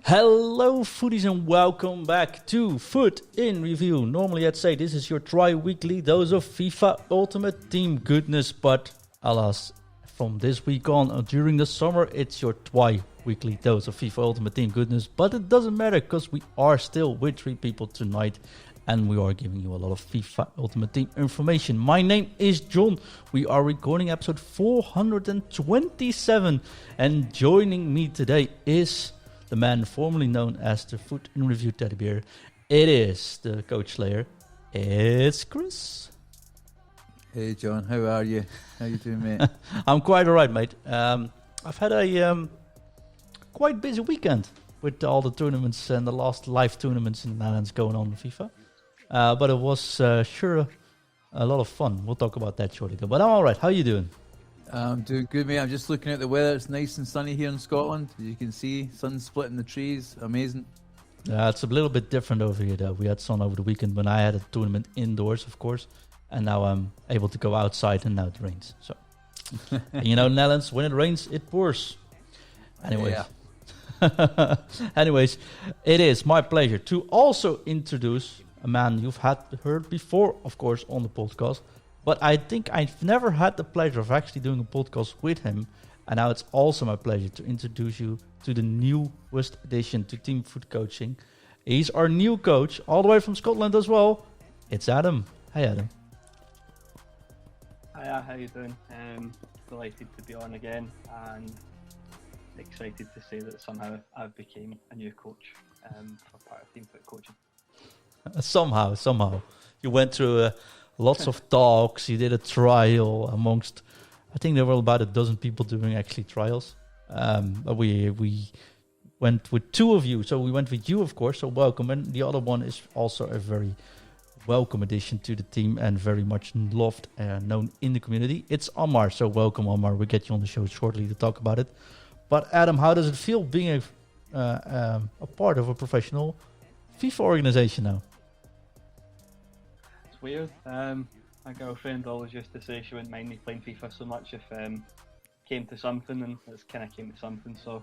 Hello foodies and welcome back to Foot in Review. Normally I'd say this is your tri-weekly dose of FIFA Ultimate Team goodness, but alas, from this week on during the summer it's your twi-weekly dose of FIFA Ultimate Team goodness, but it doesn't matter because we are still with three people tonight and we are giving you a lot of FIFA Ultimate Team information. My name is John. We are recording episode 427 and joining me today is the man formerly known as the Foot in Review Teddy Bear. It is the Coach Slayer. It's Chris. Hey John, how are you? How you doing, mate? I'm quite alright, mate. I've had a quite busy weekend with all the tournaments and the last live tournaments in the Netherlands going on in FIFA. But it was sure a lot of fun. We'll talk about that shortly. But I'm alright. How you doing? I'm doing good, mate. I'm just looking at the weather. It's nice and sunny here in Scotland. As you can see, sun splitting the trees. Amazing. It's a little bit different over here, though. We had sun over the weekend when I had a tournament indoors, of course. And now I'm able to go outside and now it rains. So, you know, Netherlands, when it rains, it pours. Anyways. Yeah. Anyways, it is my pleasure to also introduce a man you've heard before, of course, on the podcast. But I think I've never had the pleasure of actually doing a podcast with him. And now it's also my pleasure to introduce you to the newest addition to Team Foot Coaching. He's our new coach, all the way from Scotland as well. It's Adam. Hi, Adam. Hiya, how you doing? Delighted to be on again and excited to say that somehow I've become a new coach for part of Team Foot Coaching. Somehow. You went through lots of talks. You did a trial amongst, I think there were about a dozen people doing actually trials. But we went with two of you. So we went with you, of course. So welcome. And the other one is also a very welcome addition to the team and very much loved and known in the community. It's Ammar. So welcome, Ammar. We'll get you on the show shortly to talk about it. But Adam, how does it feel being a part of a professional FIFA organization now? Weird. My girlfriend always used to say she wouldn't mind me playing FIFA so much if came to something, and it's kind of came to something. So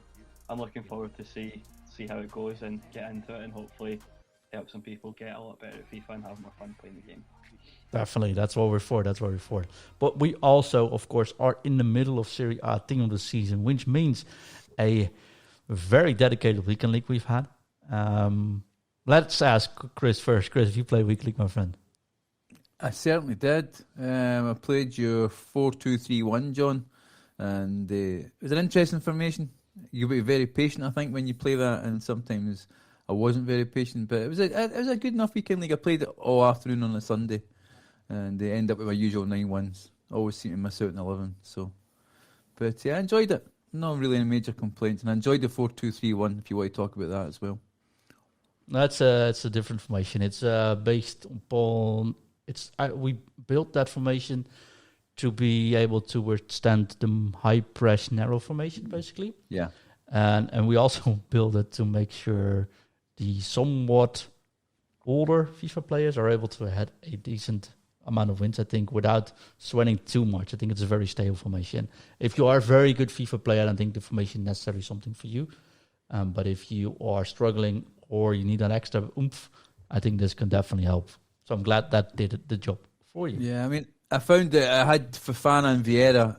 I'm looking forward to see how it goes and get into it, and hopefully help some people get a lot better at FIFA and have more fun playing the game. Definitely, that's what we're for. But we also, of course, are in the middle of Serie A Team of the Season, which means a very dedicated weekend league we've had. Let's ask Chris first. Chris, if you play weekend league, my friend. I certainly did. I played your 4-2-3-1, John, and it was an interesting formation. You'll be very patient, I think, when you play that, and sometimes I wasn't very patient, but it was a good enough weekend league. I played it all afternoon on a Sunday, and they end up with my usual 9 wins. Always seem to miss out in 11. So, but yeah, I enjoyed it. Not really any major complaints, and I enjoyed the 4-2-3-1. If you want to talk about that as well. It's a different formation. It's based upon. We built that formation to be able to withstand the high press narrow formation, basically. Yeah. And we also built it to make sure the somewhat older FIFA players are able to have a decent amount of wins, I think, without sweating too much. I think it's a very stable formation. If you are a very good FIFA player, I don't think the formation is necessarily something for you. But if you are struggling or you need an extra oomph, I think this can definitely help. So I'm glad that did the job for you. Yeah, I mean, I found that I had Fofana and Vieira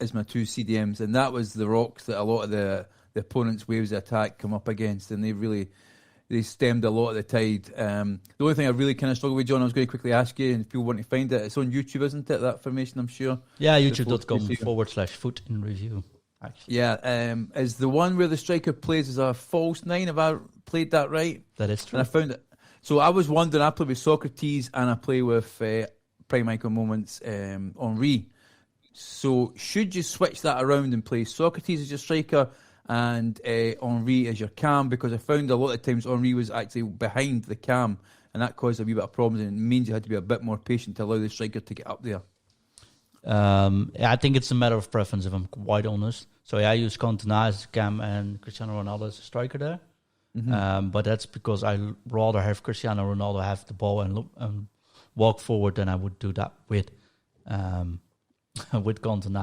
as my two CDMs, and that was the rocks that a lot of the opponent's waves of attack come up against, and they stemmed a lot of the tide. The only thing I really kind of struggled with, John, I was going to quickly ask you, and if people want to find it, it's on YouTube, isn't it, that formation, I'm sure? Yeah, youtube.com/Foot in Review. Actually. Yeah, is the one where the striker plays as a false 9, have I played that right? That is true. And I found it. So I was wondering, I play with Socrates and I play with Prime Icon Moments Henri. So should you switch that around and play Socrates as your striker and Henri as your cam? Because I found a lot of times Henri was actually behind the cam and that caused a wee bit of problems, and it means you had to be a bit more patient to allow the striker to get up there. I think it's a matter of preference, if I'm quite honest. So I use Cantona as a cam and Cristiano Ronaldo as a striker there. Mm-hmm. But that's because I rather have Cristiano Ronaldo have the ball and walk forward than I would do that with Cantona.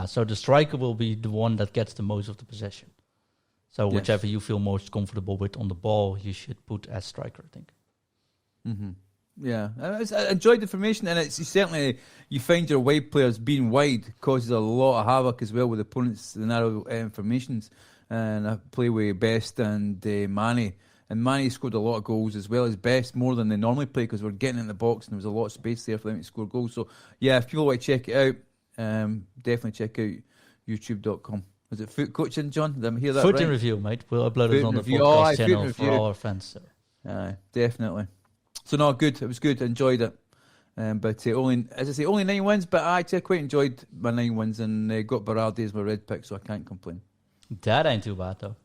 So the striker will be the one that gets the most of the possession. So Yes. whichever you feel most comfortable with on the ball, you should put as striker, I think. Mm-hmm. Yeah, I enjoyed the formation, and it's certainly you find your wide players being wide causes a lot of havoc as well with opponents, the narrow formations. And I play with Best and Manny, and Manny scored a lot of goals as well as Best, more than they normally play because we're getting in the box and there was a lot of space there for them to score goals. So yeah, if people want to check it out, definitely check out youtube.com. Is it Foot Coaching, John? Did I hear that Foot right? in review, mate. We'll upload Foot it in on the review. podcast Foot in channel for review. all our fans. So. Definitely. So no, good. It was good. Enjoyed it. But only, as I say, only 9 wins. But I actually quite enjoyed my 9 wins and got Berardi as my red pick, so I can't complain. That ain't too bad though.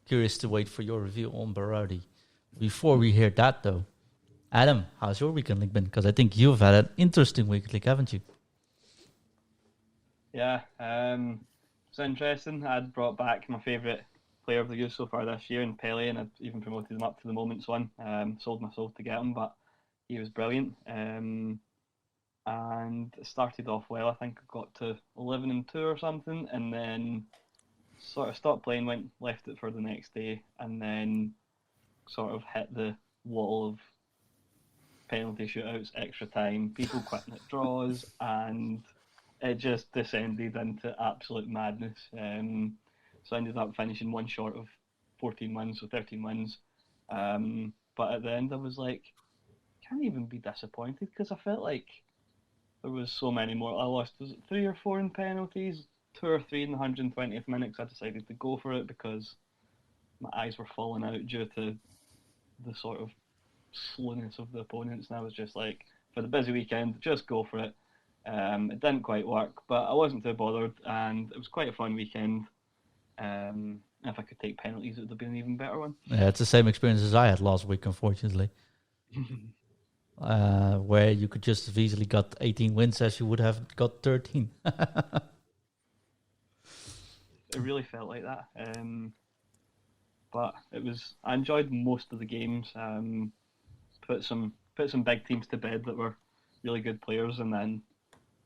Curious to wait for your review on Berardi. Before we hear that though, Adam, how's your weekend league been? Because I think you've had an interesting weekend league, haven't you? Yeah, it's interesting. I'd brought back my favourite player of the year so far this year in Pele, and I'd even promoted him up to the Moments one. Sold my soul to get him, but he was brilliant. And it started off well. I think I got to 11-2 or something, and then sort of stopped playing, left it for the next day, and then sort of hit the wall of penalty shootouts, extra time, people quitting at draws, and it just descended into absolute madness. So I ended up finishing one short of 14 wins, so 13 wins. But at the end, I was like, can't even be disappointed because I felt like there was so many more. I lost, was it 3 or 4 in penalties, 2 or 3 in the 120th minute. I decided to go for it because my eyes were falling out due to the sort of slowness of the opponents, and I was just like, for the busy weekend, just go for it. It didn't quite work, but I wasn't too bothered, and it was quite a fun weekend. If I could take penalties, it would have been an even better one. Yeah, it's the same experience as I had last week, unfortunately. Where you could just have easily got 18 wins as you would have got 13. It really felt like that. But it was. I enjoyed most of the games. Put some big teams to bed that were really good players, and then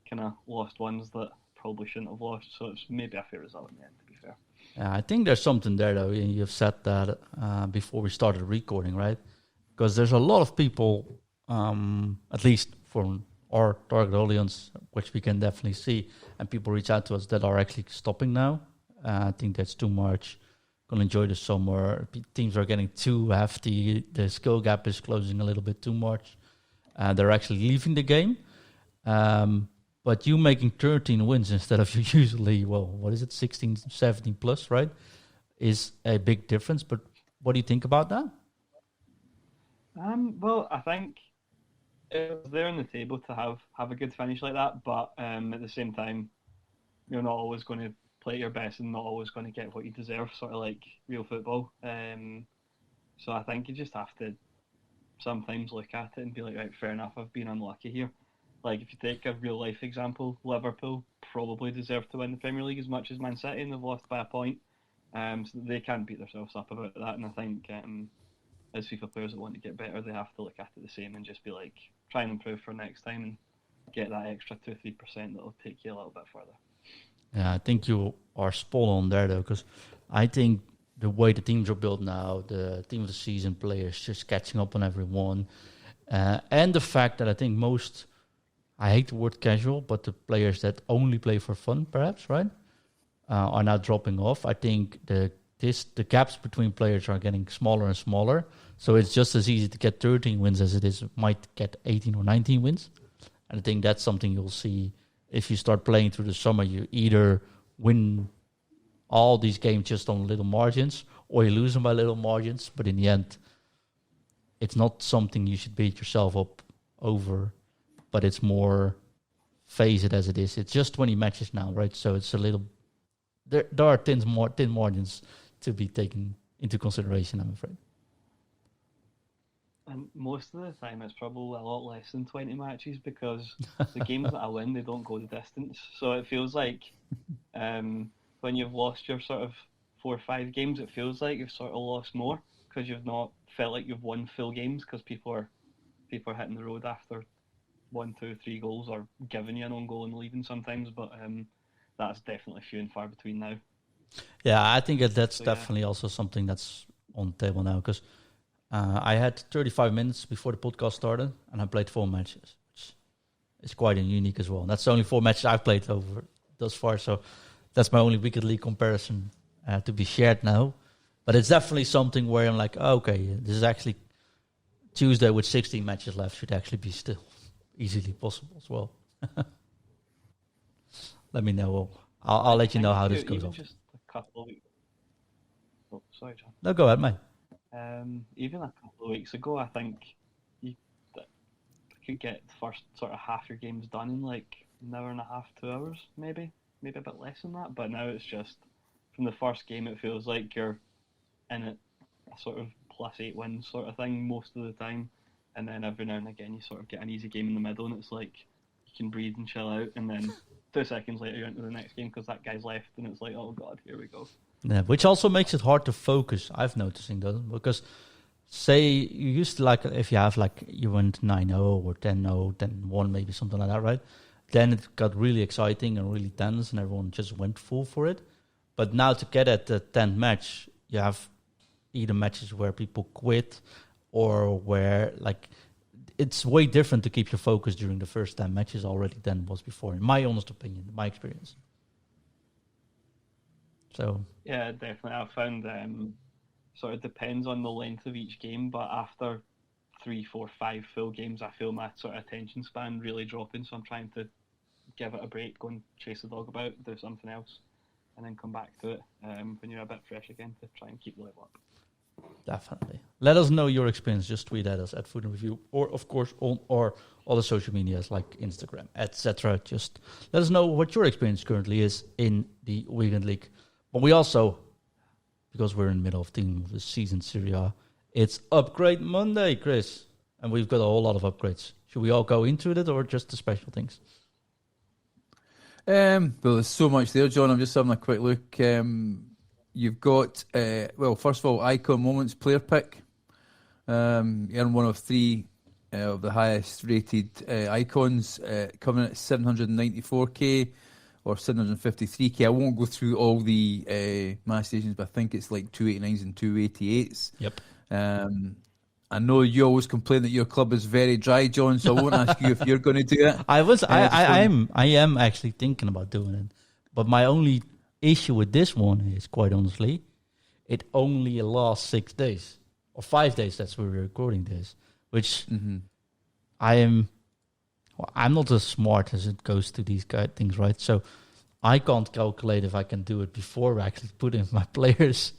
kind of lost ones that probably shouldn't have lost. So it's maybe a fair result in the end, to be fair. I think there's something there, though. You've said that before we started recording, right? Because there's a lot of people, at least from our target audience, which we can definitely see, and people reach out to us that are actually stopping now. I think that's too much. Gonna enjoy the summer. Teams are getting too hefty. The skill gap is closing a little bit too much. They're actually leaving the game. But you making 13 wins instead of usually, 16, 17 plus, right? Is a big difference. But what do you think about that? Well, I think it was there on the table to have a good finish like that, but at the same time, you're not always going to play your best and not always going to get what you deserve, sort of like real football. So I think you just have to sometimes look at it and be like, right, fair enough, I've been unlucky here. Like, if you take a real life example, Liverpool probably deserve to win the Premier League as much as Man City, and they've lost by a point. So they can't beat themselves up about that. And I think as FIFA players that want to get better, they have to look at it the same and just be like, try and improve for next time and get that extra 2-3% that'll take you a little bit further. Yeah, I think you are spot on there, though, because I think the way the teams are built now, the team of the season players just catching up on everyone, and the fact that I think most, I hate the word casual, but the players that only play for fun, perhaps, right, are now dropping off. I think the gaps between players are getting smaller and smaller, so it's just as easy to get 13 wins as it is might get 18 or 19 wins. And I think that's something you'll see if you start playing through the summer. You either win all these games just on little margins, or you lose them by little margins. But in the end, it's not something you should beat yourself up over, but it's more face it as it is. It's just 20 matches now, right? So it's a little. There are thin margins to be taken into consideration, I'm afraid. And most of the time, it's probably a lot less than 20 matches because the games that I win, they don't go the distance. So it feels like when you've lost your sort of 4 or 5 games, it feels like you've sort of lost more because you've not felt like you've won full games because people are hitting the road after 1, 2, 3 goals or giving you an own goal and leaving sometimes. But that's definitely few and far between now. Yeah, I think that's So, definitely also something that's on the table now, because I had 35 minutes before the podcast started, and I played 4 matches, which is quite unique as well. And that's the only 4 matches I've played over thus far, so that's my only Weekend League comparison to be shared now. But it's definitely something where I'm like, oh, okay, this is actually Tuesday with 16 matches left should actually be still easily possible as well. Let me know. I'll let you know how this goes even off. just a couple of weeks. Oh, sorry, John. No, go ahead, mate. Even a couple of weeks ago, I think you could get the first sort of half your games done in like an hour and a half, 2 hours, maybe a bit less than that. But now it's just from the first game, it feels like you're in it a sort of +8 wins sort of thing most of the time, and then every now and again you sort of get an easy game in the middle, and it's like you can breathe and chill out, and then 2 seconds later you're into the next game because that guy's left, and it's like, oh god, here we go. Yeah, which also makes it hard to focus. I've noticing that, because say you used to, like, if you have like you went 9-0 or 10-0, 10-1, maybe something like that, right? Then it got really exciting and really tense, and everyone just went full for it. But now to get at the 10th match, you have either matches where people quit, or where like it's way different to keep your focus during the first 10 matches already than it was before, in my honest opinion, my experience. So Yeah, definitely. I found sort of depends on the length of each game, but after 3, 4, 5 full games, I feel my sort of attention span really dropping. So I'm trying to give it a break, go and chase the dog about, do something else, and then come back to it when you're a bit fresh again to try and keep the level up. definitely. Let us know your experience. Just tweet at us at Food and Review, or of course on or all the social medias like Instagram, etc. Just let us know what your experience currently is in the Weekend League. But we also, because we're in the middle of the season Serie A, it's Upgrade Monday, Chris, and we've got a whole lot of upgrades. Should we all go into it, or just the special things? Well, there's so much there, John. I'm just having a quick look. You've got, well, first of all, Icon Moments player pick. You earn one of 3 of the highest rated icons, coming at 794k or 753k. I won't go through all the mass stations, but I think it's like 289s and 288s. Yep. I know you always complain that your club is very dry, John, so I won't ask you if you're going to do it. I am actually thinking about doing it, but my only issue with this one is, quite honestly, it only lasts 6 days or 5 days. That's where we're recording this, which I'm not as smart as it goes to these things, right? So I can't calculate if I can do it before I actually put in my players.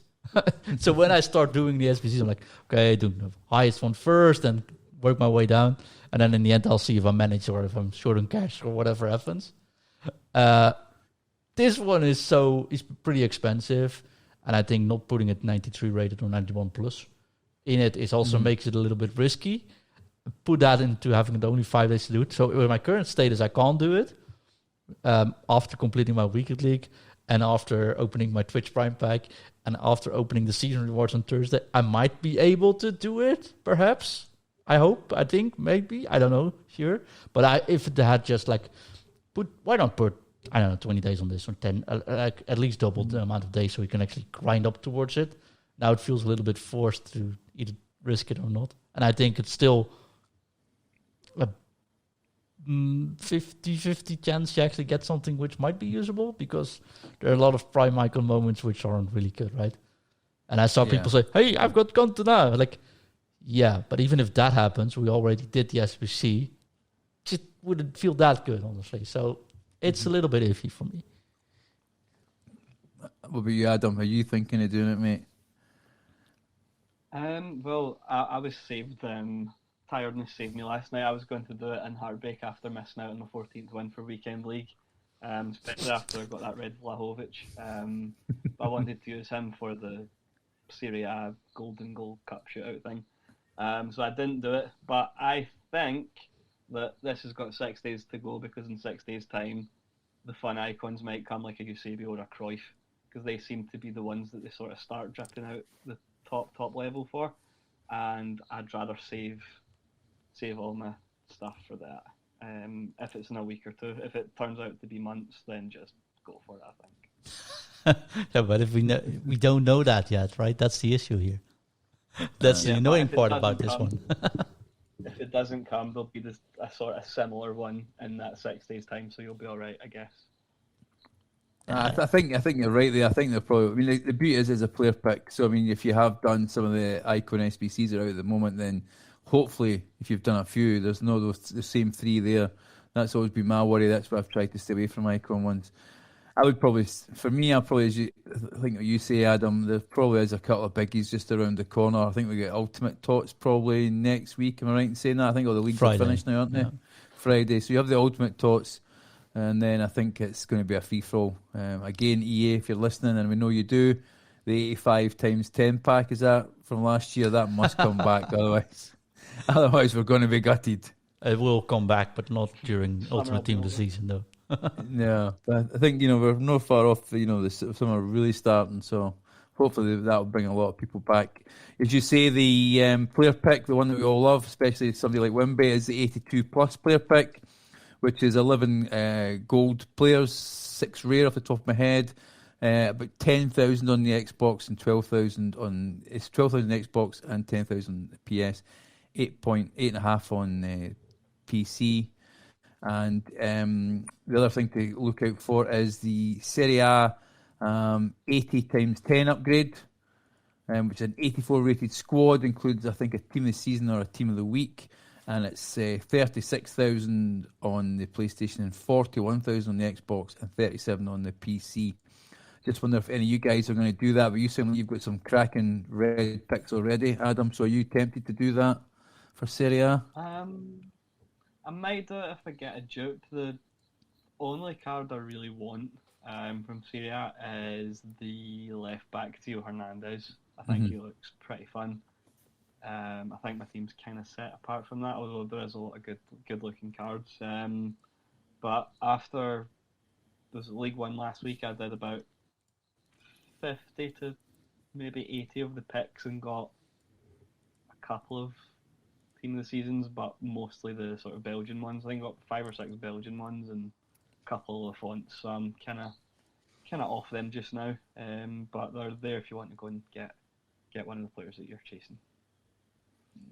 So when I start doing the SBCs, I'm like, okay, do the highest one first, and work my way down, and then in the end, I'll see if I manage or if I'm short on cash or whatever happens. This one is pretty expensive, and I think not putting it 93 rated or 91 plus in it is also makes it a little bit risky. Put that into having it only 5 days to do it. So with my current status, I can't do it after completing my Weekend League, and after opening my Twitch Prime pack, and after opening the season rewards on Thursday. I might be able to do it, perhaps. I hope, I think, maybe. I don't know, sure. But if it had just like, why not put, I don't know, 20 days on this, or 10, like at least double the amount of days so we can actually grind up towards it. Now it feels a little bit forced to either risk it or not. And I think it's still a 50-50 chance you actually get something which might be usable, because there are a lot of prime icon moments which aren't really good, right? And I saw people say, hey, I've got content now. Like, yeah, but even if that happens, we already did the SBC. It wouldn't feel that good, honestly. So it's a little bit iffy for me. What about you, Adam? Are you thinking of doing it, mate? Well, I was saved. Tiredness saved me last night. I was going to do it in heartbreak after missing out on the 14th win for Weekend League, especially after I got that red Vlahovic. But I wanted to use him for the Serie A Golden Goal Cup shootout thing. So I didn't do it, but I think that this has got 6 days to go, because in 6 days' time, the fun icons might come, like a Eusebio or a Cruyff, because they seem to be the ones that they sort of start dripping out the top level for, and I'd rather save all my stuff for that. If it's in a week or two, if it turns out to be months, then just go for it, I think. Yeah, but if we don't know that yet, right? That's the issue here. That's the Yeah, but annoying if it part doesn't about this come, one. if it doesn't come, there'll be a sort of similar one in that 6 days' time, so you'll be all right, I guess. I think you're right there. I think they're probably. I mean, the beauty is a player pick. So I mean, if you have done some of the icon SBCs that are out at the moment, then hopefully, if you've done a few, there's no the same three there. That's always been my worry. That's why I've tried to stay away from icon ones. I would probably, for me, I probably, as you, I think what you say, Adam, there probably is a couple of biggies just around the corner. I think we get Ultimate Tots probably next week. Am I right in saying that? I think all the leagues Friday. are finished now, aren't they? Yeah. Friday. So you have the Ultimate Tots, and then I think it's going to be a free for all. Again, EA, if you're listening, and we know you do, the 85 times 10 pack, is that from last year? That must come back, otherwise we're going to be gutted. It will come back, but not during Summer Ultimate will be Team of the over. season, though. No, but I think we're not far off. The summer really starting, so hopefully that will bring a lot of people back. As you say, the player pick, the one that we all love, especially somebody like Wimby, is the 82 plus player pick, which is 11 gold players, 6 rare off the top of my head, about 10,000 on the Xbox and 12,000 on 12,000 Xbox and 10,000 PS, 8.5 on PC. And the other thing to look out for is the Serie A 80 times 10 upgrade, which is an 84 rated squad, includes I think a team of the season or a team of the week, and it's 36,000 on the PlayStation and 41,000 on the Xbox and 37 on the PC. Just wonder if any of you guys are going to do that, but you seem like you've got some cracking red picks already, Adam, so are you tempted to do that for Serie A? I might do it if I get a dupe. The only card I really want from Serie A is the left back Theo Hernandez. I think he looks pretty fun. I think my team's kind of set apart from that, although there is a lot of good looking cards. But after there was League One last week, I did about 50 to maybe 80 of the picks and got a couple of team of the seasons, but mostly the sort of Belgian ones. I think I got 5 or 6 Belgian ones and a couple of fonts. So I'm kind of off them just now. But they're there if you want to go and get one of the players that you're chasing.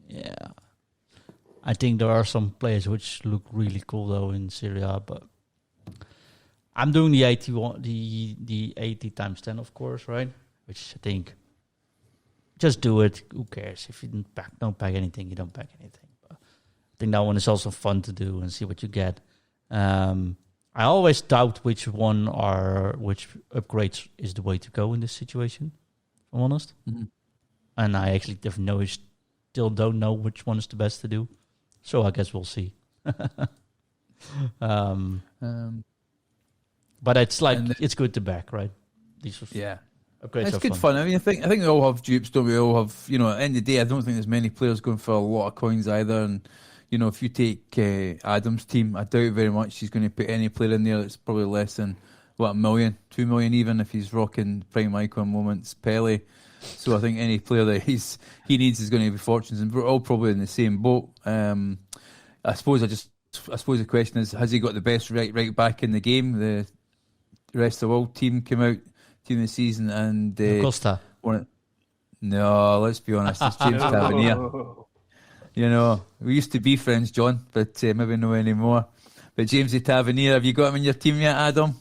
Yeah. I think there are some players which look really cool though in Serie A, but I'm doing the 81, the 80 times 10, of course, right? Which I think just do it. Who cares if you don't pack anything? You don't pack anything. But I think that one is also fun to do and see what you get. I always doubt which upgrades is the way to go in this situation. If I'm honest, and I actually still don't know which one is the best to do. So I guess we'll see. But it's like it's good to back, right? Yeah. Upgrades It's are good fun. I mean, I think we all have dupes, don't we? All have, at the end of the day, I don't think there's many players going for a lot of coins either. And, if you take Adam's team, I doubt very much he's going to put any player in there that's probably less than, $1 million, 2 million even, if he's rocking prime icon moments, Pele. So I think any player that he needs is going to be fortunes, and we're all probably in the same boat. I suppose the question is, has he got the best right back in the game? The rest of the world team came out, team of the season, and Costa. No, let's be honest, it's James Tavernier. We used to be friends, John, but maybe no anymore. But James Tavernier, have you got him in your team yet, Adam?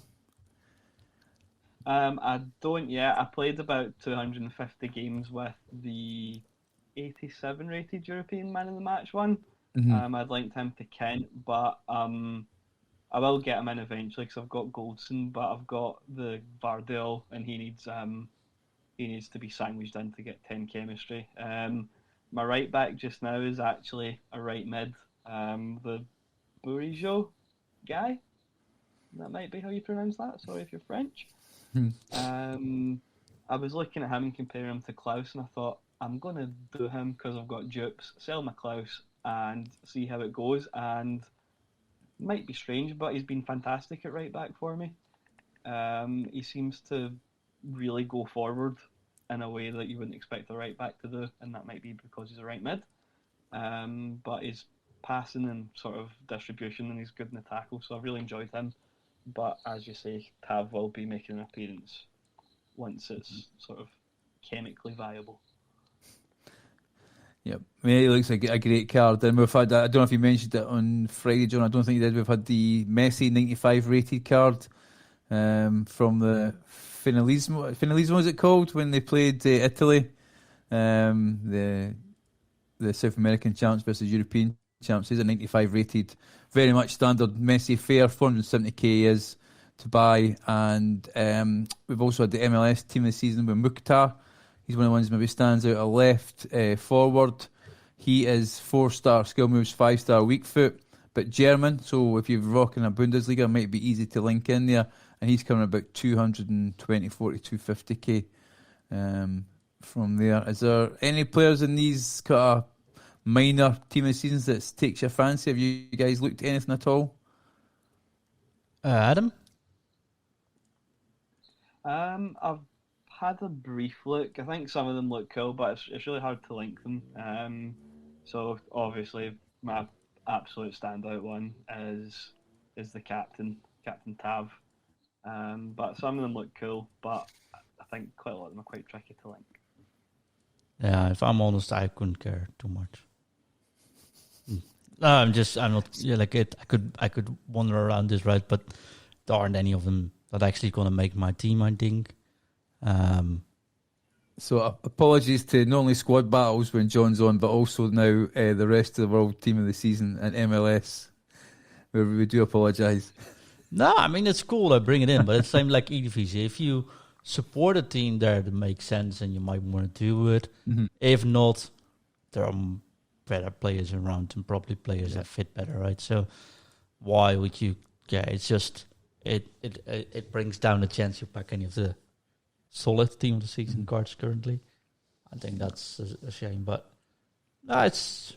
I don't yet. I played about 250 games with the 87 rated European Man of the Match one. I'd linked him to Kent, but I will get him in eventually because I've got Goldson, but I've got the Vardell, and he needs to be sandwiched in to get 10 chemistry. My right back just now is actually a right mid, the Bourigeau guy. That might be how you pronounce that. Sorry if you're French. I was looking at him and comparing him to Klaus, and I thought I'm going to do him because I've got dupes, sell my Klaus and see how it goes. And might be strange, but he's been fantastic at right back for me. He seems to really go forward in a way that you wouldn't expect a right back to do, and that might be because he's a right mid. But his passing and sort of distribution, and he's good in the tackle, so I've really enjoyed him. But as you say, Tav will be making an appearance. once it's sort of chemically viable. Yep, I mean, it looks like a great card. And we've had, I don't know if you mentioned it on Friday, John. I don't think you did. We've had the Messi 95 rated card from the Finalismo, is it called, when they played Italy, the South American champs versus European champs. He's a 95 rated, very much standard Messi fare. 470k is to buy, and we've also had the MLS team of the season with Mukhtar. He's one of the ones maybe stands out a left forward. He is 4-star skill moves, 5-star weak foot, but German. So if you're rocking a Bundesliga, it might be easy to link in there. And he's coming about 220, 40, 250k from there. Is there any players in these kind of minor team of the seasons that takes your fancy? Have you guys looked at anything at all? Adam? I've had a brief look. I think some of them look cool, but it's really hard to link them. So obviously my absolute standout one is the Captain Tav. But some of them look cool, but I think quite a lot of them are quite tricky to link. Yeah, if I'm honest, I couldn't care too much. No, I'm not. Yeah, like it. I could wander around this, right? But there aren't any of them that actually going to make my team, I think. So apologies to not only squad battles when John's on, but also now the rest of the world team of the season and MLS. We do apologise. No, I mean, it's cool. I bring it in, but it's same like EDVC. If you support a team there that makes sense and you might want to do it. Mm-hmm. If not, there are better players around and probably players that fit better, right? So why would you? Yeah, it's just it brings down the chance you pack any of the solid team of the season cards currently. I think that's a shame, but no, it's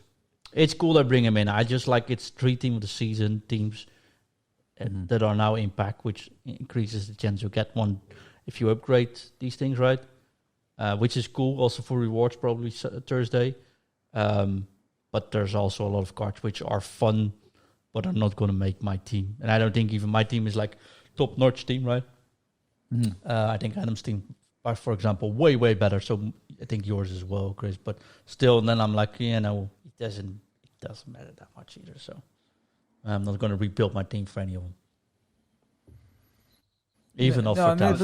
cool. I bring him in. I just like it's 3 team of the season teams that are now in pack, which increases the chance you get one if you upgrade these things, right? Which is cool. Also for rewards, probably Thursday. But there's also a lot of cards which are fun, but are not going to make my team. And I don't think even my team is like top-notch team, right? Mm-hmm. I think Adam's team are, for example, way, way better. So I think yours as well, Chris. But still, and then I'm like, it doesn't matter that much either. So I'm not going to rebuild my team for any of them. Even not for Tav.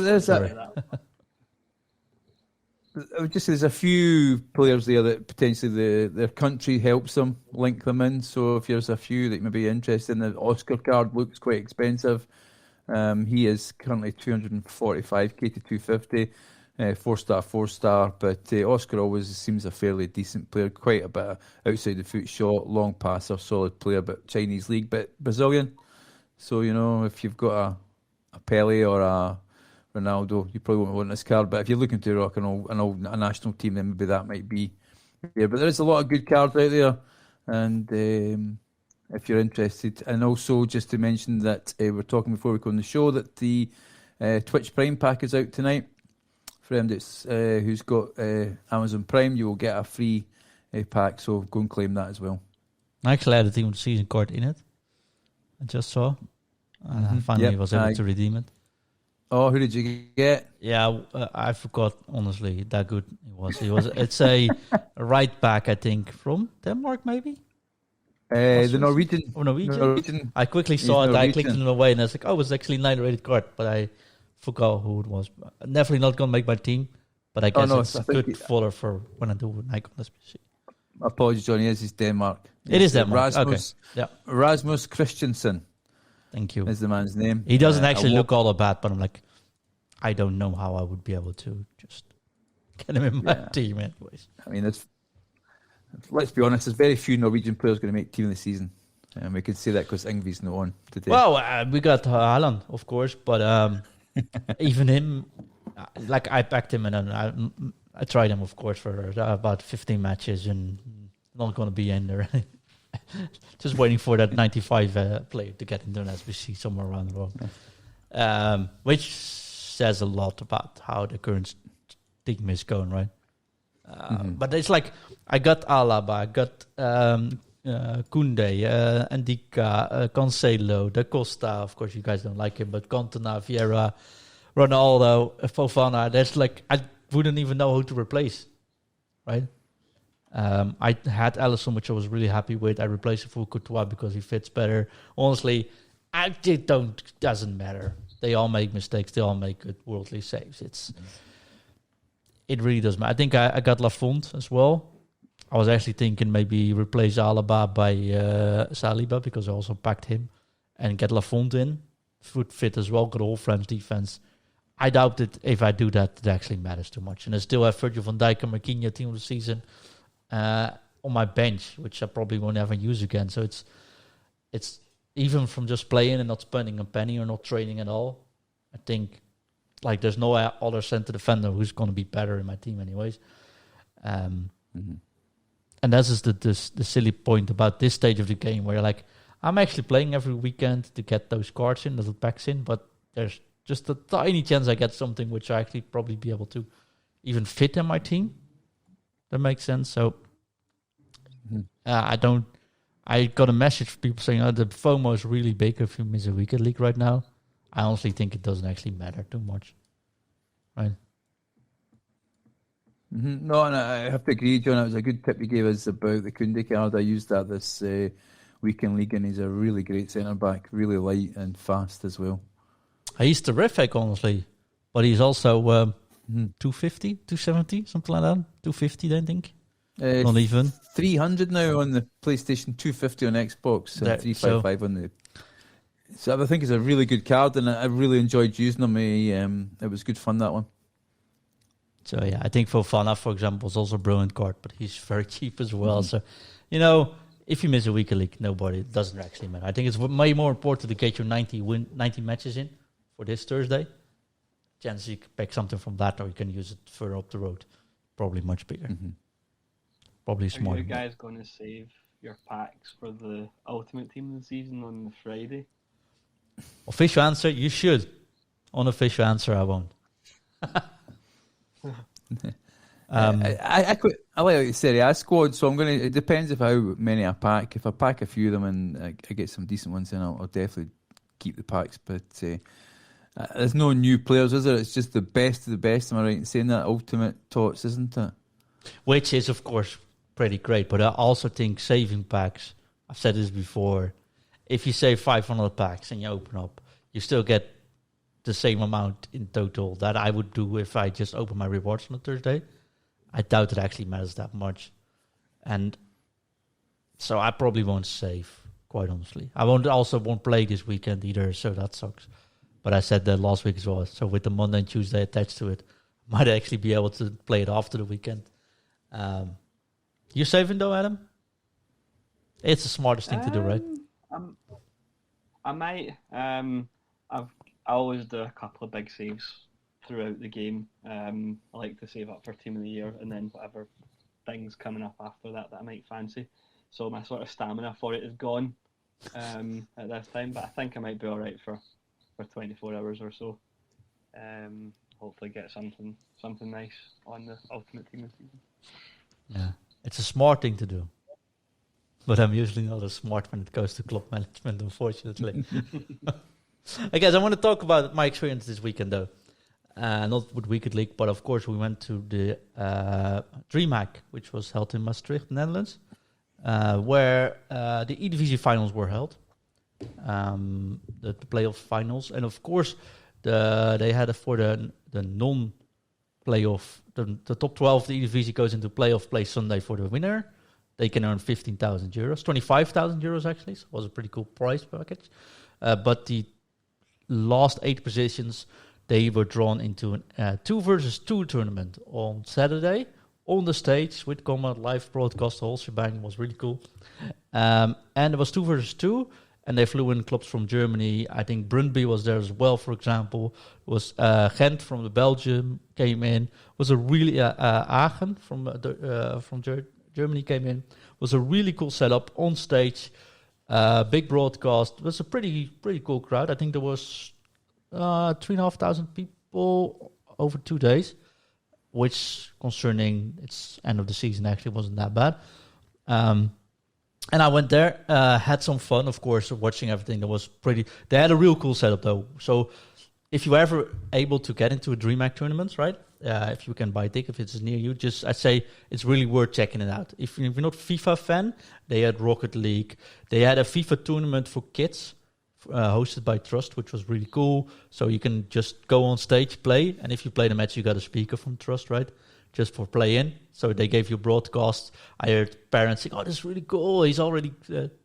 I would just say there's a few players there that potentially their country helps them link them in. So if there's a few that may be interested in, the Oscar card looks quite expensive. He is currently 245k to 250, 4-star. But Oscar always seems a fairly decent player, quite a bit outside the foot shot, long passer, solid player, but Chinese league, but Brazilian. So if you've got a Pele or a Ronaldo, you probably won't want this card. But if you're looking to rock a national team, then maybe that might be there. But there is a lot of good cards out there, and if you're interested. And also just to mention that we're talking before we go on the show that the Twitch Prime pack is out tonight. For them who's got Amazon Prime, you will get a free pack. So go and claim that as well. I actually had a team of the season card in it. I just saw, and I finally was able to redeem it. Oh, who did you get? Yeah, I forgot, honestly, that good it was. It's a right back, I think, from Denmark, maybe? The Norwegian. Oh, Norwegian? I quickly saw it, I clicked it away, and I was like, it's actually a 9-rated card, but I forgot who it was. Definitely not going to make my team, but I guess it's a good fodder for when I do an icon SPC. Apologies, Johnny, it is Denmark. It is Denmark, Rasmus Christensen. Thank you. Is the man's name. He doesn't actually look all that bad, but I'm like, I don't know how I would be able to just get him in my team anyways. I mean, let's be honest, there's very few Norwegian players going to make team of the season. And we can say that because Ingvi's not on today. Well, we got Haaland, of course, but even him, like I backed him and I tried him, of course, for about 15 matches and not going to be in there. Just waiting for that 95 player to get into an SBC somewhere around the world. Which says a lot about how the current team is going, right? But it's like, I got Alaba, I got Koundé, Ndika, Cancelo, Da Costa, of course you guys don't like him, but Cantona, Vieira, Ronaldo, Fofana. There's like I wouldn't even know who to replace, right? I had Alisson, which I was really happy with. I replaced it for Courtois because he fits better. Honestly, doesn't matter. They all make mistakes. They all make good worldly saves. It really doesn't matter. I think I got Lafont as well. I was actually thinking maybe replace Alaba by Saliba because I also packed him and get Lafont in. Would fit as well. Got all French defense. I doubt that if I do that, it actually matters too much. And I still have Virgil van Dijk and Marquinhos team of the season on my bench, which I probably won't ever use again. So it's even from just playing and not spending a penny or not training at all. I think like there's no other center defender who's going to be better in my team anyways. And that's just the silly point about this stage of the game where like I'm actually playing every weekend to get those cards in, little packs in, but there's just a tiny chance I get something which I actually probably be able to even fit in my team. That makes sense. So I got a message from people saying, the FOMO is really big if you miss a weekend league right now. I honestly think it doesn't actually matter too much. Right? No, and I have to agree, John. It was a good tip you gave us about the Koundé card. I used that this weekend league, and he's a really great centre-back, really light and fast as well. He's terrific, honestly. But he's also 250, 270, something like that. 250, I think. Not even. 300 now on the PlayStation, 250 on Xbox, and 355 on the... So I think it's a really good card, and I really enjoyed using him. It was good fun, that one. So, yeah, I think Fofana, for example, is also a brilliant card, but he's very cheap as well. So, you know, if you miss a weekend league, it doesn't actually matter. I think it's way more important to get your 90 matches in for this Thursday. Chances you can pick something from that, or you can use it further up the road. Probably much bigger. Probably smaller. Are you guys going to save your packs for the ultimate team of the season on the Friday? Official answer, you should. Unofficial answer, I won't. I like the Serie A squad, so I'm going to. It depends if how many I pack. If I pack a few of them and I get some decent ones, then I'll definitely keep the packs. But there's no new players, is there? It's just the best of the best. Am I right in saying that? Ultimate tots, isn't it? Which is, of course, pretty great. But I also think saving packs. I've said this before. If you save 500 packs and you open up, you still get the same amount in total that I would do if I just open my rewards on a Thursday. I doubt it actually matters that much. And so I probably won't save, quite honestly. I won't play this weekend either, so that sucks. But I said that last week as well. So with the Monday and Tuesday attached to it, I might actually be able to play it after the weekend. You saving though, Adam? It's the smartest thing to do, right? I might. I always do a couple of big saves throughout the game. I like to save up for team of the year, and then whatever things coming up after that I might fancy. So my sort of stamina for it is gone at this time, but I think I might be all right for 24 hours or so. Hopefully get something nice on the ultimate team this season. Yeah, it's a smart thing to do. But I'm usually not as smart when it goes to club management, unfortunately. I guess I want to talk about my experience this weekend, though. Not with Weekend League, but of course we went to the Dreamhack, which was held in Maastricht, Netherlands, where the Eredivisie finals were held, the playoff finals. And of course, they had it for the non-playoff, the top 12 of the Eredivisie goes into playoff play Sunday for the winner. They can earn 15,000 euros, 25,000 euros actually. So it was a pretty cool prize package. But the last 8 positions, they were drawn into a 2 versus 2 tournament on Saturday on the stage with live broadcast. The whole shebang was really cool. And it was 2 versus 2, and they flew in clubs from Germany. I think Brøndby was there as well, for example. It was Ghent from Belgium came in. It was a really Aachen from Germany came in. It was a really cool setup on stage. Big broadcast. It was a pretty cool crowd. I think there was 3,500 people over 2 days, which concerning its end of the season actually wasn't that bad. And I went there, had some fun, of course, watching everything. That was pretty. They had a real cool setup though. So if you're ever able to get into a Dreamhack tournament, right? If you can buy a ticket, if it's near you, I'd say it's really worth checking it out. If you're not a FIFA fan, they had Rocket League. They had a FIFA tournament for kids, hosted by Trust, which was really cool. So you can just go on stage, play, and if you play the match, you got a speaker from Trust, right? Just for play-in. So they gave you broadcast. I heard parents saying, "Oh, this is really cool. He's already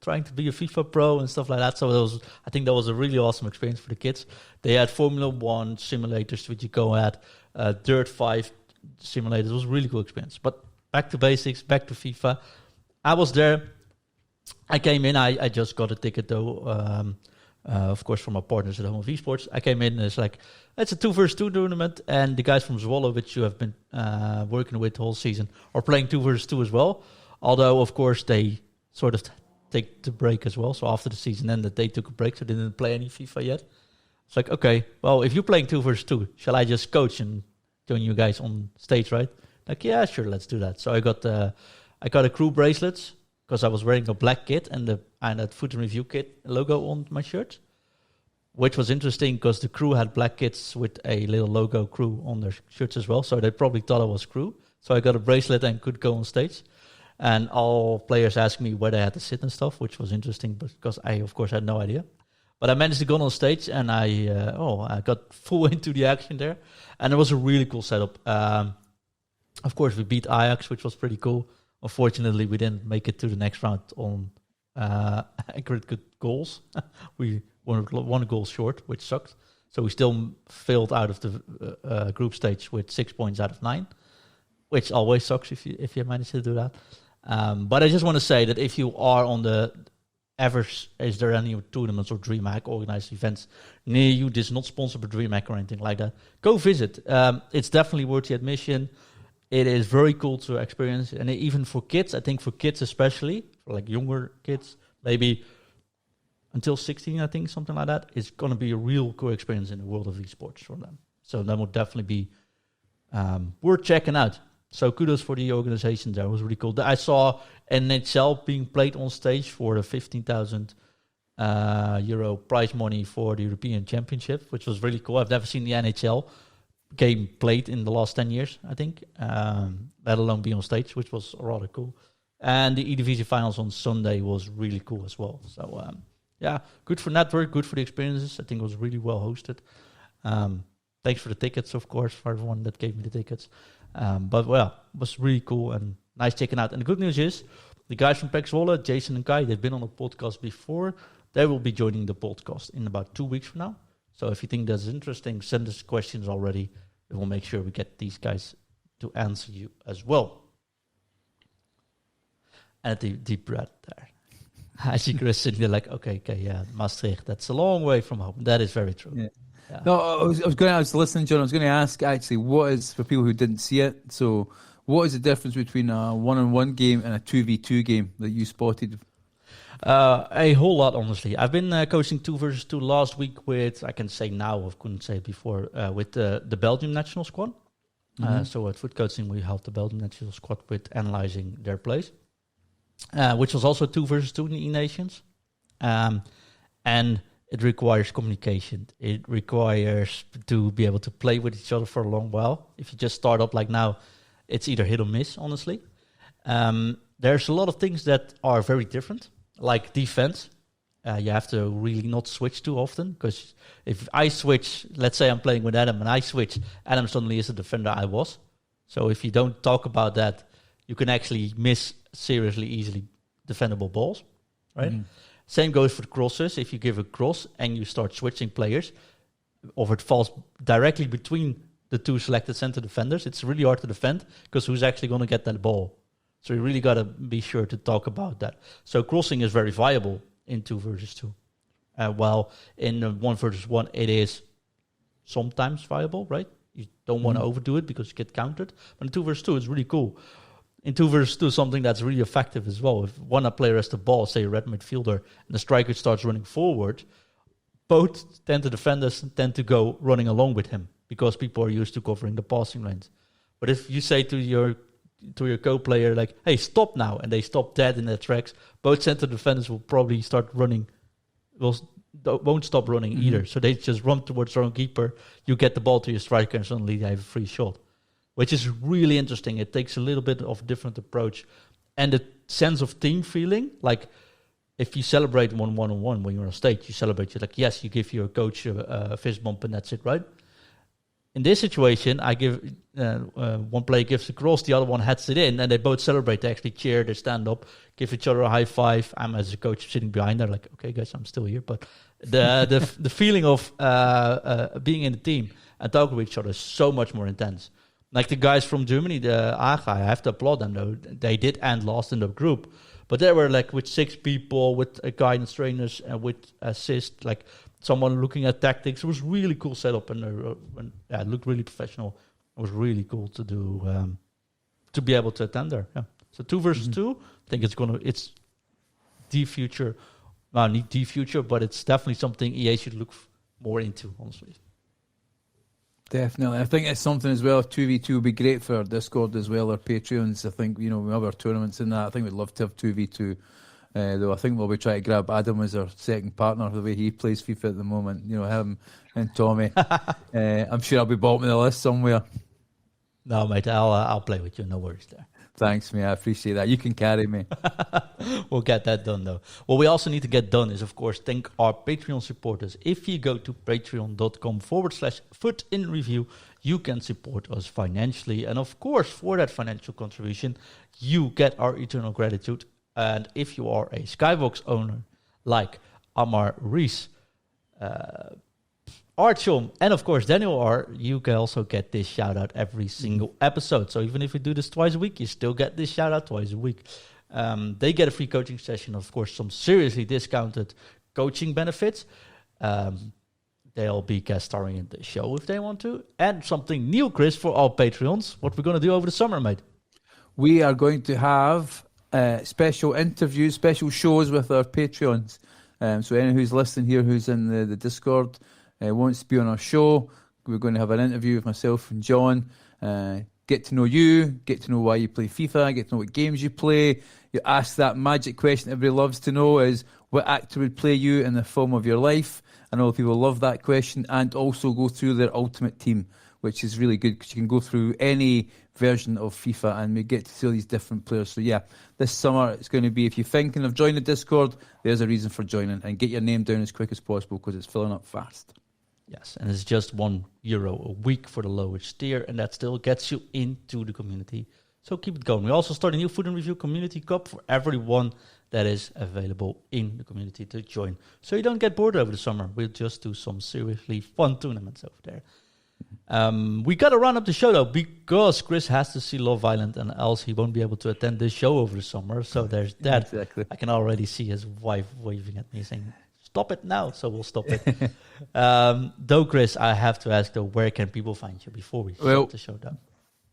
trying to be a FIFA pro and stuff like that." So I think that was a really awesome experience for the kids. They had Formula 1 simulators, which you go at, Dirt 5 simulators. It was a really cool experience. But back to basics, back to FIFA. I was there. I came in. I just got a ticket, though, of course, from our partners at Home of Esports. I came in, and it's like, it's a 2-versus-2 tournament, and the guys from Zwolle, which you have been working with the whole season, are playing 2-versus-2 as well. Although, of course, they sort of take the break as well. So after the season ended, they took a break, so they didn't play any FIFA yet. It's like, okay, well, if you're playing 2-versus-2, shall I just coach and join you guys on stage, right? Like, yeah, sure, let's do that. So I got a crew bracelets because I was wearing a black kit and that Foot and Review kit logo on my shirt, which was interesting because the crew had black kits with a little logo crew on their shirts as well. So they probably thought I was crew. So I got a bracelet and could go on stage. And all players asked me where they had to sit and stuff, which was interesting because I, of course, had no idea. But I managed to go on stage and I got full into the action there. And it was a really cool setup. Of course, we beat Ajax, which was pretty cool. Unfortunately, we didn't make it to the next round on accurate good goals. We were one goal short, which sucked. So we still failed out of the group stage with 6 points out of 9, which always sucks if you manage to do that. But I just want to say that if you are on the is there any tournaments or Dreamhack organized events near you? This is not sponsored by Dreamhack or anything like that. Go visit. It's definitely worth the admission. It is very cool to experience, and even for kids, I think for kids especially, for like younger kids, maybe until 16, I think, something like that, it's going to be a real cool experience in the world of esports for them. So that would definitely be worth checking out. So kudos for the organization there. It was really cool. I saw NHL being played on stage for the 15,000 euro prize money for the European Championship, which was really cool. I've never seen the NHL game played in the last 10 years, I think, let alone be on stage, which was rather cool. And the Eredivisie finals on Sunday was really cool as well. So, yeah, good for network, good for the experiences. I think it was really well hosted. Thanks for the tickets, of course, for everyone that gave me the tickets. But, well, it was really cool and nice checking out. And the good news is, the guys from PEC Zwolle, Jason and Kai, they've been on the podcast before. They will be joining the podcast in about 2 weeks from now. So if you think that's interesting, send us questions already. We will make sure we get these guys to answer you as well. And a deep breath there. I see Chris sitting there like, okay, yeah, Maastricht, that's a long way from home. That is very true. Yeah. Yeah. No, I was listening, John. I was going to ask actually, what is, for people who didn't see it, so what is the difference between a 1-on-1 game and a 2v2 game that you spotted? A whole lot, honestly. I've been coaching 2-versus-2 last week with, I can say now, I couldn't say it before, with the Belgium national squad. Mm-hmm. So at Foot Coaching, we helped the Belgium national squad with analyzing their plays, which was also 2-versus-2 in the E-Nations. And it requires communication. It requires to be able to play with each other for a long while. If you just start up like now, it's either hit or miss, honestly. There's a lot of things that are very different. Like defense, you have to really not switch too often, because if I switch, let's say I'm playing with Adam and I switch, Adam suddenly is the defender I was. So if you don't talk about that, you can actually miss seriously, easily defendable balls, right? Mm-hmm. Same goes for the crosses. If you give a cross and you start switching players, or it falls directly between the two selected center defenders, it's really hard to defend, because who's actually going to get that ball? So you really got to be sure to talk about that. So crossing is very viable in 2-versus-2. While in 1-versus-1, it is sometimes viable, right? You don't want to overdo it because you get countered. But in 2-versus-2, it's really cool. In 2-versus-2, something that's really effective as well. If one player has the ball, say a red midfielder, and the striker starts running forward, both defenders tend to go running along with him, because people are used to covering the passing lanes. But if you say to your co-player, like, hey, stop now, and they stop dead in their tracks, both center defenders will probably start running, will won't stop running either. So they just run towards their own keeper. You get the ball to your striker, and suddenly they have a free shot, which is really interesting. It takes a little bit of a different approach, and the sense of team feeling. Like if you celebrate one-on-one when you're on stage, you celebrate. You're like, yes, you give your coach a fist bump, and that's it, right? In this situation, I give one player gives a cross, the other one heads it in, and they both celebrate. They actually cheer, they stand up, give each other a high five. I'm as a coach sitting behind there, like, okay, guys, I'm still here. But the feeling of being in the team and talking to each other is so much more intense. Like the guys from Germany, the AGA, I have to applaud them though. They did end last in the group, but they were like with 6 people, with guidance trainers, and with assist, like someone looking at tactics. It was really cool setup, and it looked really professional. It was really cool to do, to be able to attend there. Yeah. So 2 versus 2, I think it's the future. Well, not the future, but it's definitely something EA should look more into, honestly. Definitely. I think it's something as well. 2v2 would be great for our Discord as well, our Patreons. I think, we have our tournaments in that. I think we'd love to have 2v2. Though I think we'll be trying to grab Adam as our second partner, the way he plays FIFA at the moment. Him and Tommy. I'm sure I'll be bottom of the list somewhere. No, mate, I'll play with you. No worries there. Thanks, mate. I appreciate that. You can carry me. We'll get that done, though. What we also need to get done is, of course, thank our Patreon supporters. If you go to patreon.com/footinreview, you can support us financially. And, of course, for that financial contribution, you get our eternal gratitude. And if you are a Skybox owner, like Amar Rees, Artyom, and of course Daniel R, you can also get this shout out every single episode. So even if you do this twice a week, you still get this shout out twice a week. They get a free coaching session, of course, some seriously discounted coaching benefits. They'll be guest starring in the show if they want to. And something new, Chris, for all Patreons. What we're going to do over the summer, mate? We are going to have special interviews, special shows with our Patreons. So anyone who's listening here, who's in the Discord, wants to be on our show, we're going to have an interview with myself and John. Get to know you, get to know why you play FIFA, get to know what games you play. You ask that magic question everybody loves to know is, what actor would play you in the film of your life? I know people love that question. And also go through their ultimate team, which is really good because you can go through any version of FIFA and we get to see all these different players. So yeah, this summer it's going to be, if you're thinking of joining the Discord, there's a reason for joining, and get your name down as quick as possible because it's filling up fast. Yes, and it's just €1 a week for the lowest tier, and that still gets you into the community. So keep it going. We also start a new Food and Review Community Cup for everyone that is available in the community to join. So you don't get bored over the summer. We'll just do some seriously fun tournaments over there. We got to run up the show, though, because Chris has to see Love Island, and else he won't be able to attend this show over the summer. So there's that. Exactly. I can already see his wife waving at me saying, stop it now. So we'll stop it. Though, Chris, I have to ask, though, where can people find you before we shut the show down?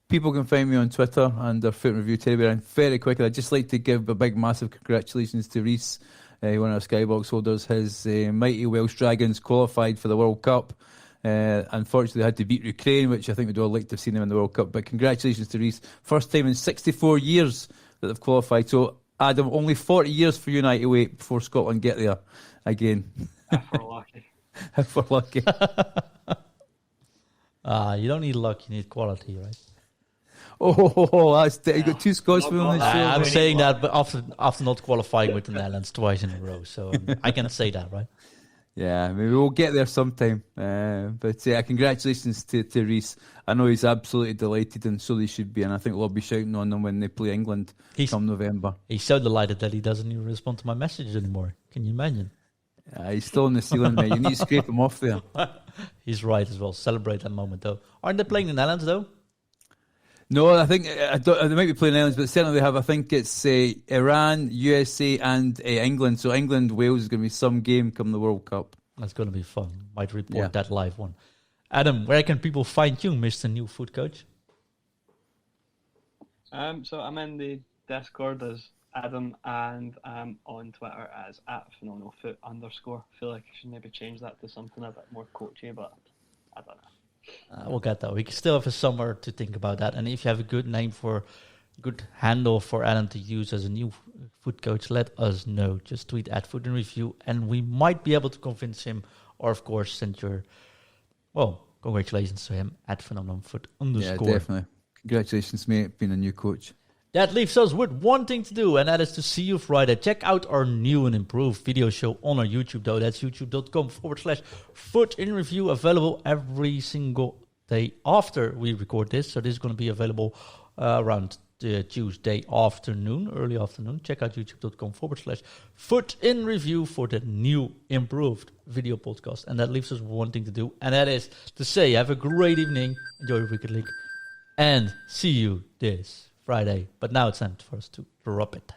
People can find me on Twitter under Foot and Review Teddy Bear. And very quickly, I'd just like to give a big, massive congratulations to Reese, one of our Skybox holders. His mighty Welsh Dragons qualified for the World Cup. Unfortunately, they had to beat Ukraine, which I think we'd all like to have seen them in the World Cup. But congratulations to Reese. First time in 64 years that they've qualified. So, Adam, only 40 years for you and I to wait before Scotland get there again. If we're lucky. If we're lucky. You don't need luck, you need quality, right? Oh, you got 2 Scotsmen on the show. I'm saying that, but after not qualifying with the Netherlands twice in a row, so I can say that, right? Yeah, maybe we'll get there sometime. But congratulations to Reese. I know he's absolutely delighted, and so they should be. And I think we'll be shouting on them when they play England come November. He's so delighted that he doesn't even respond to my messages anymore. Can you imagine? He's still on the ceiling, mate. You need to scrape him off there. He's right as well. Celebrate that moment, though. Aren't they playing the Netherlands, though? No, I think they might be playing Netherlands, but certainly they have. I think it's Iran, USA, and England. So England, Wales is going to be some game come the World Cup. That's going to be fun. Might report that live one. Adam, where can people find you, Mr. New Food Coach? So I'm in the Discord as Adam, and I'm on Twitter as @phenomenalfoot_. I feel like I should maybe change that to something a bit more coachy, but I don't know. We'll get that. We can still have a summer to think about that. And if you have a good name for good handle for Alan to use as a new foot coach, let us know. Just tweet at Foot in Review, and we might be able to convince him, or of course send your, congratulations to him at phenomenonfoot_. Yeah, definitely. Congratulations, mate, being a new coach. That leaves us with one thing to do, and that is to see you Friday. Check out our new and improved video show on our YouTube, though. That's youtube.com/Foot in Review, available every single day after we record this. So this is going to be available around Tuesday afternoon, early afternoon. Check out youtube.com/Foot in Review for the new improved video podcast. And that leaves us with one thing to do, and that is to say have a great evening, enjoy your Weekend League, and see you this Friday. But now it's time for us to drop it.